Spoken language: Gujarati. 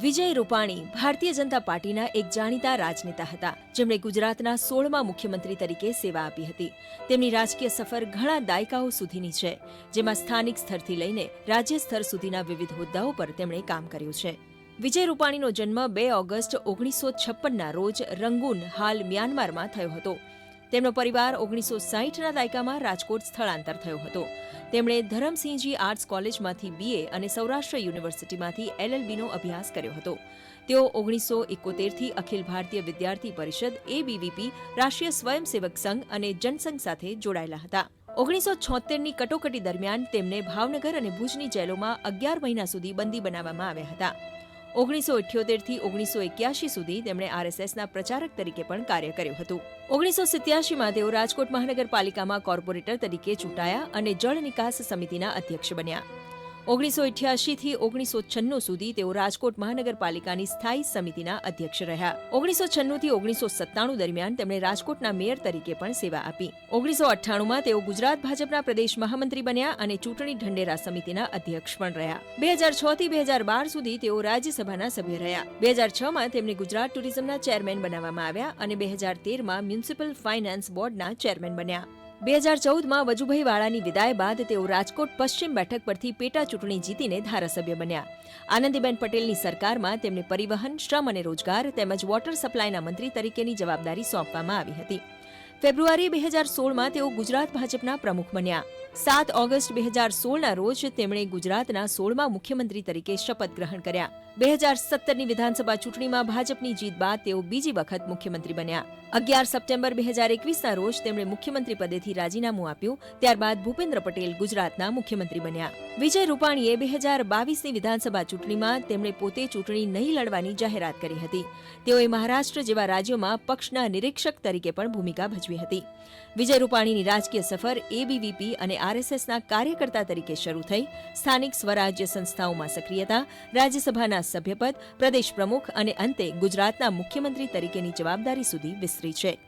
વિજય રૂપાણી ભારતીય જનતા પાર્ટીના એક જાણીતા રાજનેતા હતા, જેમણે ગુજરાતના 16મા મુખ્યમંત્રી તરીકે સેવા આપી હતી. તેમની રાજકીય સફર ઘણા દાયકાઓ સુધીની છે, જેમાં સ્થાનિક સ્તરથી લઈને રાજ્ય સ્તર સુધીના વિવિધ હોદ્દાઓ પર તેમણે કામ કર્યું છે. વિજય રૂપાણીનો જન્મ 2 ઓગસ્ટ 1956ના રોજ રંગૂન, હાલ મ્યાનમારમાં થયો હતો. તેમનો પરિવાર 1960ના દાયકામાં રાજકોટ સ્થળાંતર થયો હતો. તેમણે ધરમસિંહજી આર્ટ્સ કોલેજમાંથી BA અને સૌરાષ્ટ્ર યુનિવર્સિટીમાંથી LLBનો અભ્યાસ કર્યો હતો. તેઓ 1971થી અખિલ ભારતીય વિદ્યાર્થી પરિષદ ABVP, રાષ્ટ્રીય સ્વયંસેવક સંઘ અને જનસંઘ સાથે જોડાયેલા હતા. 1976ની કટોકટી દરમિયાન તેમને ભાવનગર અને ભુજની જેલોમાં 11 મહિના સુધી બંદી બનાવવામાં આવ્યા હતા. 1978થી 1981 સુધી તેમણે RSSના પ્રચારક તરીકે પણ કાર્ય કર્યું હતું. 1987માં તેઓ રાજકોટ મહાનગરપાલિકામાં કોર્પોરેટર તરીકે ચૂંટાયા અને જળ નિકાસ સમિતિના અધ્યક્ષ બન્યા. 1988થી 1996 સુધી તેઓ રાજકોટ મહાનગરપાલિકાની સ્થાયી સમિતિના અધ્યક્ષ રહ્યા. 1996થી 1997 દરમિયાન તેમણે રાજકોટના મેયર તરીકે પણ સેવા આપી. 1998માં તેઓ ગુજરાત ભાજપના પ્રદેશ મહામંત્રી બન્યા અને ચૂંટણી ઢંઢેરા સમિતિના અધ્યક્ષ પણ રહ્યા. 2006થી 2012 સુધી તેઓ રાજ્યસભાના સભ્ય રહ્યા. 2006માં તેમને ગુજરાત ટુરિઝમના ચેરમેન બનાવવામાં આવ્યા અને 2013માં મ્યુનિસિપલ ફાઇનાન્સ બોર્ડના ચેરમેન બન્યા. 2014માં વજુભાઈ વાળાની વિદાય બાદ તેઓ રાજકોટ પશ્ચિમ બેઠક પરથી પેટા ચૂંટણી જીતીને ધારાસભ્ય બન્યા. આનંદીબેન પટેલની સરકારમાં તેમને પરિવહન, શ્રમ અને રોજગાર તેમજ વોટર સપ્લાયના મંત્રી તરીકેની જવાબદારી સોંપવામાં આવી હતી. ફેબ્રુઆરી 2016માં તેઓ ગુજરાત ભાજપના પ્રમુખ બન્યા. 7 ઓગસ્ટ 2016ના રોજ તેમણે ગુજરાતના 16મા મુખ્યમંત્રી તરીકે શપથ ગ્રહણ કર્યા. 2017ની વિધાનસભા ચૂંટણીમાં ભાજપની જીત બાદ તેઓ બીજી વખત મુખ્યમંત્રી બન્યા. 11 સપ્ટેમ્બર 2021ના રોજ તેમણે મુખ્યમંત્રી પદેથી રાજીનામું આપ્યું. ત્યારબાદ ભૂપેન્દ્ર પટેલ ગુજરાતના મુખ્યમંત્રી બન્યા. વિજય રૂપાણીએ 2022ની વિધાનસભા ચૂંટણીમાં તેમણે પોતે ચૂંટણી નહીં લડવાની જાહેરાત કરી હતી. તેઓએ મહારાષ્ટ્ર જેવા રાજ્યોમાં પક્ષના નિરીક્ષક તરીકે પણ ભૂમિકા ભજવી હતી. વિજય રૂપાણીની રાજકીય સફર ABVP અને RSSના કાર્યકર્તા તરીકે શરૂ થઈ. સ્થાનિક સ્વરાજ્ય સંસ્થાઓમાં સક્રિયતા, રાજ્યસભાના સભ્યપદ, પ્રદેશ પ્રમુખ અને અંતે ગુજરાતના મુખ્યમંત્રી તરીકેની જવાબદારી સુધી વિસ્તરી છે.